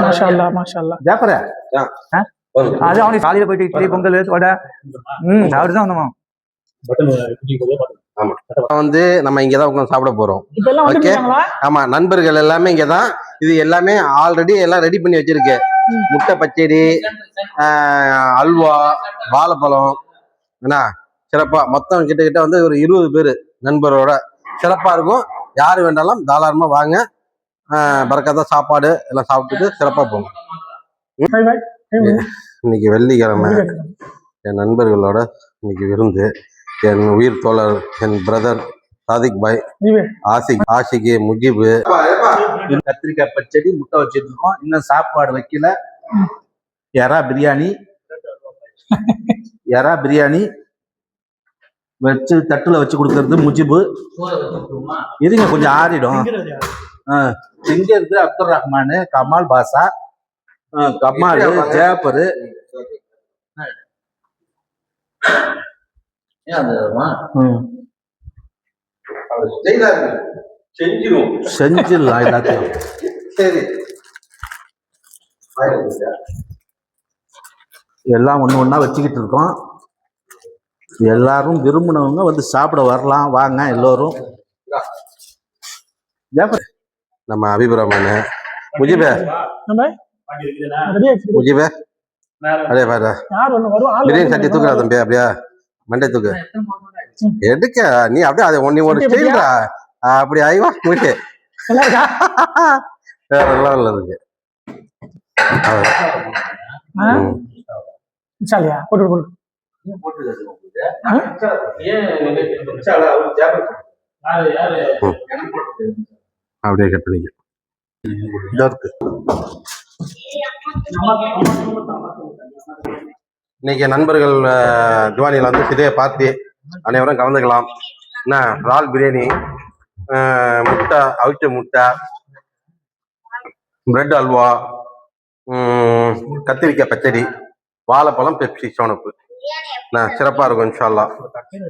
மாஷா அல்லாஹ் மாஷா அல்லாஹ். ஜாஃபரா அது அவனுக்கு காலையில போயிட்டு இட்லி பொங்கல் வடை சாப்பிட்டு தான் வந்தோம். வந்து நம்ம இங்கதான் உட்காந்து சாப்பிட போறோம். இப்பெல்லாம் வந்துட்டீங்களா? ஆமா, நண்பர்கள் எல்லாமே இங்கதான். இது எல்லாமே ஆல்ரெடி எல்லாம் ரெடி பண்ணி வச்சிருக்கு. முட்டை பச்சடி, அல்வா, வாழைப்பழம், என்ன சிறப்பா மொத்தம் கிட்ட வந்து ஒரு 20 பேர் நண்பரோட சிறப்பா இருக்கும். யாரு வேண்டாலும் தாராளமா வாங்க. பறக்காத சாப்பாடு எல்லாம் சாப்பிட்டுட்டு சிறப்பா போங்க. இன்னைக்கு வெள்ளிக்கிழமை என் நண்பர்களோட இன்னைக்கு விருந்து. என் உயிர் தோழர், என் பிரதர் சாதிக் பாய், ஆஷிக்கு, முஜிபு. கத்திரிக்காய் பச்சடி, முட்டை வச்சுட்டு இருக்கோம். இன்னும் சாப்பாடு வைக்கல. எறா பிரியாணி வச்சு தட்டுல வச்சு கொடுக்கறது முஜிபு. இதுங்க கொஞ்சம் ஆறிடும். இங்க இருந்து அப்துல் ரஹ்மான், கமால் பாஷா, கமால், ஜாபர். செஞ்சிடலாம் எல்லாத்தையும். சரி, எல்லாம் ஒண்ணு ஒண்ணா வச்சுக்கிட்டு இருக்கோம். எல்லாரும் விரும்பினவங்க வந்து சாப்பிட வரலாம். வாங்க எல்லோரும். நம்ம அபிபுரமான முஜிபே அதே பாரு பிரியாணி சட்டி தூக்குறா தம்பி. அப்படியா மண்டை தூக்கு எடுக்க நீ அப்படியே அதை ஒன்னி ஒன்று ஸ்டைல்ரா. அப்படி ஆய்வா முடியே வேற லெவல்ல இருக்கு. அப்படியே கட் பண்ணிக்க. இன்னைக்கு நண்பர்கள் திவானியில் வந்து இதே பார்த்து அனைவரும் கலந்துக்கலாம். என்ன இறால் பிரியாணி, முட்டை, அவிச்ச முட்டை, பிரெட் அல்வா, கத்திரிக்காய் பச்சடி, வாழைப்பழம், பெப்சி, சோனப்பு. நான் சிறப்பா இருக்கும். இன்ஷா அல்லாஹ்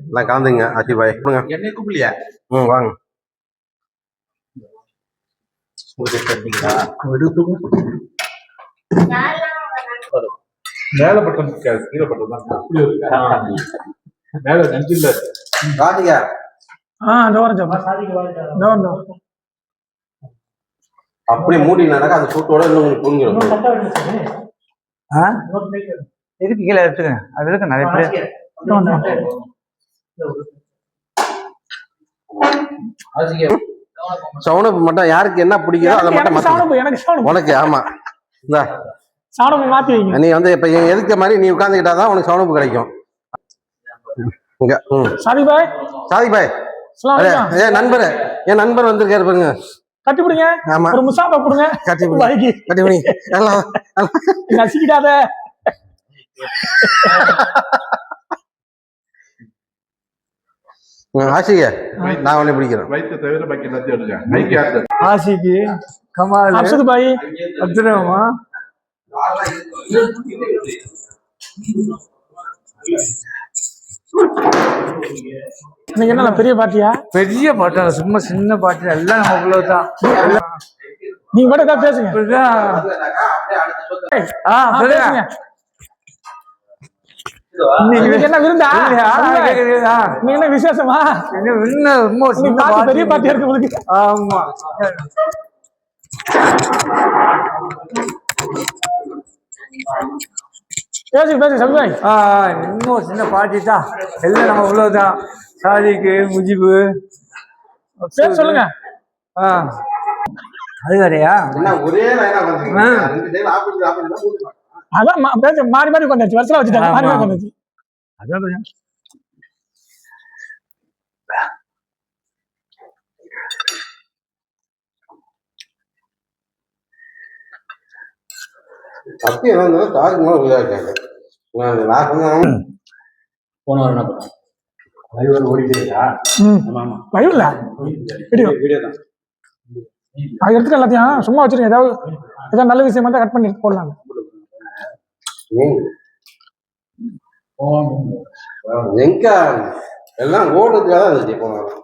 எல்லாம் கலந்துங்க. ஆசி பாய் கூப்பிடலையா? வாங்க. அப்படி மூடி நடக்க அந்த சூட்டோட இன்னும் தூங்கிடும். எதுக்கு கீழே எடுத்துங்க. அது இருக்கு நிறைய பேர். சவுனப்பு மட்டும் யாருக்கு என்ன பிடிக்குதோ அதை மட்டும் உனக்கு. ஆமா, நீ வந்து இப்ப எதுக்க மாதிரி நீ உட்காந்துக்கிட்டாதான் உனக்கு சவுனப்பு கிடைக்கும். சாதிக் பாய் என் நண்பர் வந்திருக்காரு பாருங்க. கட்டி பிடிங்க. ஆமா, ஒரு முசாபா கொடுங்க. கட்டி பிடிங்க. நசிக்கிடாத. ஆசிக நான் உன்னை பிடிக்கிறேன். ஆசிக்கு, கமால், அர்ஷத் பாய், அப்துல் ரஹ்மான். இன்னைக்கு என்ன பெரிய பாட்டியா? பெரிய பாட்டா? சும்மா சின்ன பாட்டு எல்லாம் நம்மதான். நீங்க கூட ஏதாவது பேசுங்க. என்ன விருந்தா? நீ என்ன விசேஷமா? பெரிய பாட்டியா இருக்கு உங்களுக்கு. ஆமா, பேசு சம்பாய். இன்னும் சின்ன பாட்டி தான். எல்லாம் நம்ம உள்ளதான். சாதிக்கு, முஜிபு. பேர் சொல்லுங்க. அது வேறையா? அதான் பேச மாறி மாறி கொண்டாச்சு. வருஷம் வச்சுட்டாங்க. மாறி மாறி கொண்டாச்சு. அதான் அப்படியே தாருக்கு மேல விளையாட்டாங்க. போன வாரம் என்ன பண்ணோம்? லைவ் ஓடிட்டே இருக்கா? லைவ்ல வீடியோ தான். அது எடுத்துக்க எல்லாத்தையும் சும்மா வச்சிருக்கேன். ஏதாவது நல்ல விஷயமா தான் கட் பண்ணி போடலாம். எங்க எல்லாம் ஓடுறதுக்காக தான் இருந்துச்சு. போன வாரம்